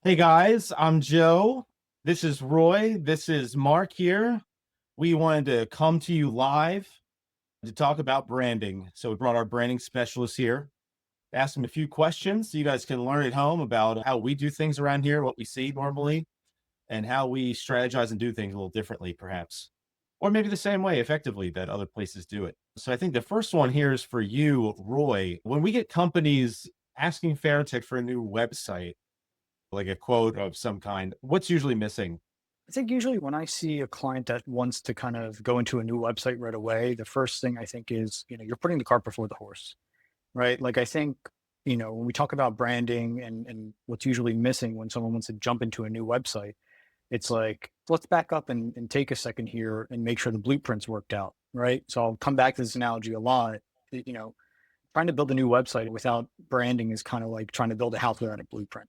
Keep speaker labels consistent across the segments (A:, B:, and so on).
A: Hey guys, I'm Joe. This is Roy. This is Mark here. We wanted to come to you live to talk about branding. So we brought our branding specialist here, asked him a few questions so you guys can learn at home about how we do things around here, what we see normally, and how we strategize and do things a little differently, perhaps. Or maybe the same way effectively that other places do it. So I think the first one here is for you, Roy. When we get companies asking Fairtech for a new website, like a quote of some kind, what's usually missing?
B: I think usually when I see a client that wants to kind of go into a new website right away, the first thing I think is, you're putting the cart before the horse, right? Like I think, when we talk about branding and what's usually missing when someone wants to jump into a new website, it's like, let's back up and take a second here and make sure the blueprint's worked out, right? So I'll come back to this analogy a lot. Trying to build a new website without branding is kind of like trying to build a house without a blueprint.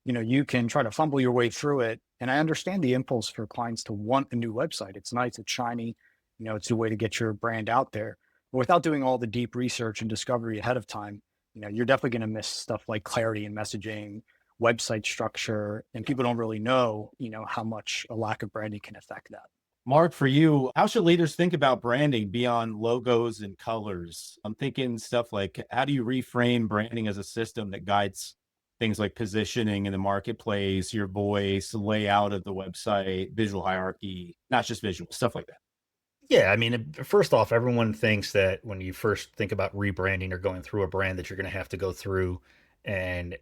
B: You can try to fumble your way through it. And I understand the impulse for clients to want a new website. It's nice, it's shiny, it's a way to get your brand out there. But without doing all the deep research and discovery ahead of time, you're definitely going to miss stuff like clarity and messaging, website structure, and people don't really know, how much a lack of branding can affect that.
A: Mark, for you, how should leaders think about branding beyond logos and colors? I'm thinking stuff like how do you reframe branding as a system that guides things like positioning in the marketplace, your voice, layout of the website, visual hierarchy, not just visual, stuff like that.
C: Yeah, I mean, first off, everyone thinks that when you first think about rebranding or going through a brand that you're going to have to go through and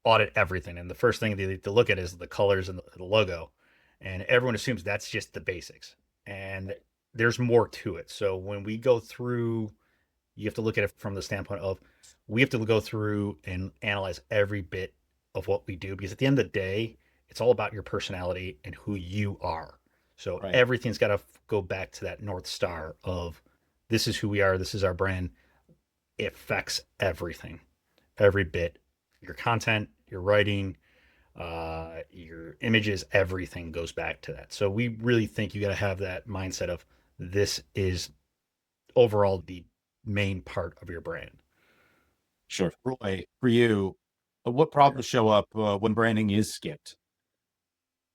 C: audit everything. And the first thing to look at is the colors and the logo. And everyone assumes that's just the basics. And there's more to it. So when we go through, you have to look at it from the standpoint of we have to go through and analyze every bit of what we do because at the end of the day, it's all about your personality and who you are. So
A: Right.
C: everything's got to go back to that North Star of this is who we are, this is our brand. It affects everything, every bit. Your content, your writing, your images, everything goes back to that. So we really think you got to have that mindset of this is overall the main part of your brand.
A: Sure. Roy, for you, what problems show up when branding is skipped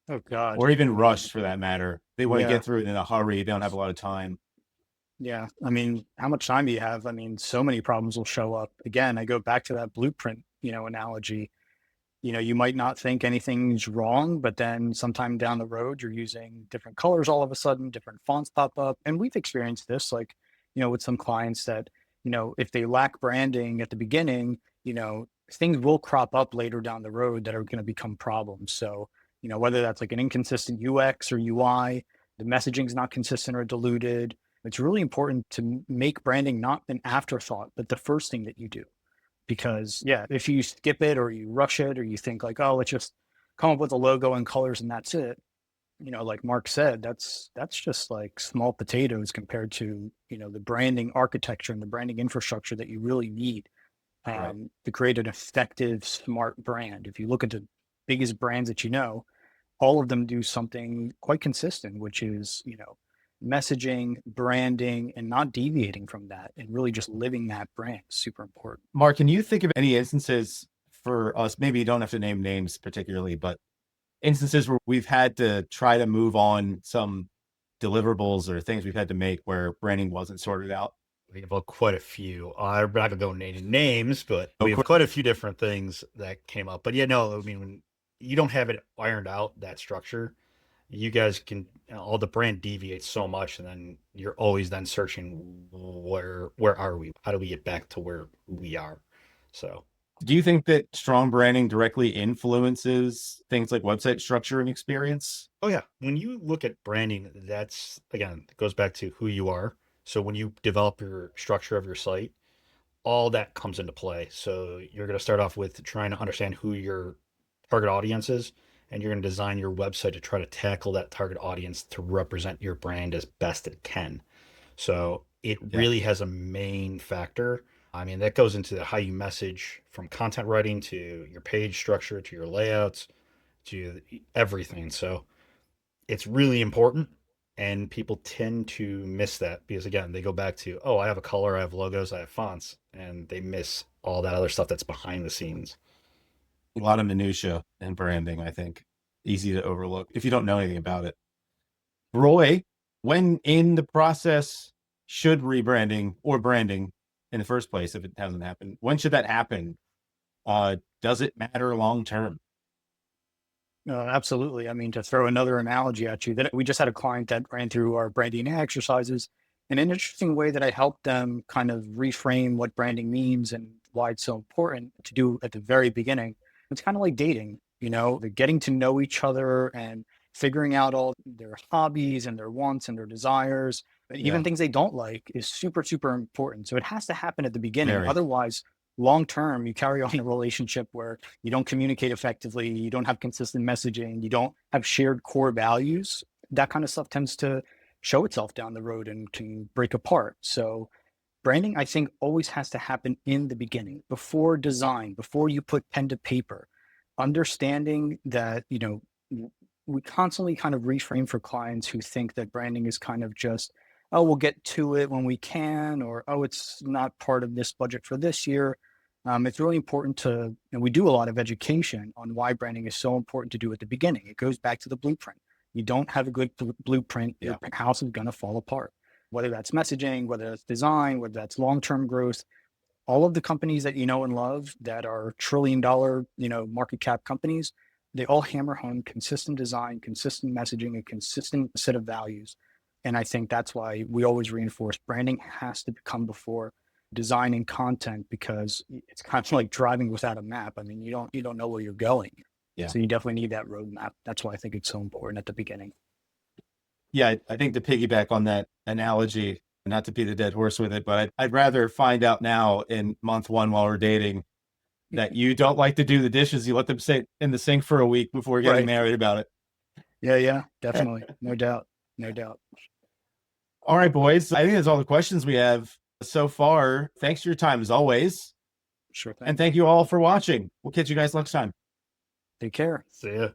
B: Oh God.
A: or even
B: I mean,
A: rushed for that matter? They want to
B: yeah.
A: get through it in a hurry, they don't have a lot of time.
B: Yeah. I mean, how much time do you have? I mean, so many problems will show up. Again, I go back to that blueprint, analogy. You might not think anything's wrong, but then sometime down the road, you're using different colors all of a sudden, different fonts pop up. And we've experienced this, like, with some clients that, if they lack branding at the beginning, things will crop up later down the road that are going to become problems. So, whether that's like an inconsistent UX or UI, the messaging's not consistent or diluted. It's really important to make branding not an afterthought, but the first thing that you do. Because yeah, if you skip it or you rush it or you think like, oh, let's just come up with a logo and colors and that's it, like Mark said, that's just like small potatoes compared to, the branding architecture and the branding infrastructure that you really need
A: Right.
B: to create an effective, smart brand. If you look at the biggest brands that all of them do something quite consistent, which is, messaging, branding, and not deviating from that and really just living that brand is super important.
A: Mark, can you think of any instances for us? Maybe you don't have to name names particularly, but instances where we've had to try to move on some deliverables or things we've had to make where branding wasn't sorted out.
C: We have quite a few. I'm not gonna go name names, but
A: Of
C: we have
A: course.
C: quite a few different things that came up. But yeah, no, I mean, when you don't have it ironed out, that structure, you guys can all the brand deviates so much, and then you're always then searching where are we? How do we get back to where we are? So,
A: Do you think that strong branding directly influences things like website structure and experience?
C: oh yeah, when you look at branding, that's again, it goes back to who you are. So when you develop your structure of your site, all that comes into play. So you're going to start off with trying to understand who your target audience is, and you're going to design your website to try to tackle that target audience to represent your brand as best it can. So it
A: Yeah.
C: really has a main factor. I mean, that goes into how you message from content writing to your page structure to your layouts to everything. So it's really important. And people tend to miss that because, again, they go back to, oh, I have a color, I have logos, I have fonts, and they miss all that other stuff that's behind the scenes.
A: A lot of minutia in branding, I think. Easy to overlook if you don't know anything about it. Roy, when in the process should rebranding or branding in the first place, if it hasn't happened, when should that happen? Does it matter long term?
B: Absolutely. I mean, to throw another analogy at you, that we just had a client that ran through our branding exercises in an interesting way that I helped them kind of reframe what branding means and why it's so important to do at the very beginning. It's kind of like dating, they're getting to know each other and figuring out all their hobbies and their wants and their desires, and even
A: Yeah.
B: things they don't like is super, super important. So it has to happen at the beginning.
A: Very.
B: Otherwise, long term, you carry on a relationship where you don't communicate effectively, you don't have consistent messaging, you don't have shared core values. That kind of stuff tends to show itself down the road and can break apart. So branding, I think, always has to happen in the beginning, before design, before you put pen to paper. Understanding that, we constantly kind of reframe for clients who think that branding is kind of just, oh, we'll get to it when we can, or oh, it's not part of this budget for this year. It's really important to, and we do a lot of education on why branding is so important to do at the beginning. It goes back to the blueprint. You don't have a good blueprint, your house is going to fall apart. Whether that's messaging, whether that's design, whether that's long-term growth, all of the companies that you know and love that are trillion-dollar, market cap companies, they all hammer home consistent design, consistent messaging, a consistent set of values. And I think that's why we always reinforce branding has to come before designing content, because it's kind of like driving without a map. I mean, you don't know where you're going.
A: Yeah.
B: So you definitely need that roadmap. That's why I think it's so important at the beginning.
A: Yeah, I think to piggyback on that analogy, not to beat the dead horse with it, but I'd rather find out now in month one while we're dating that you don't like to do the dishes. You let them sit in the sink for a week before getting
B: Right.
A: married about it.
B: Yeah, definitely. No doubt.
A: All right, boys. I think that's all the questions we have so far. Thanks for your time as always.
B: Sure thing.
A: And thank you all for watching. We'll catch you guys next time.
B: Take care.
C: See ya.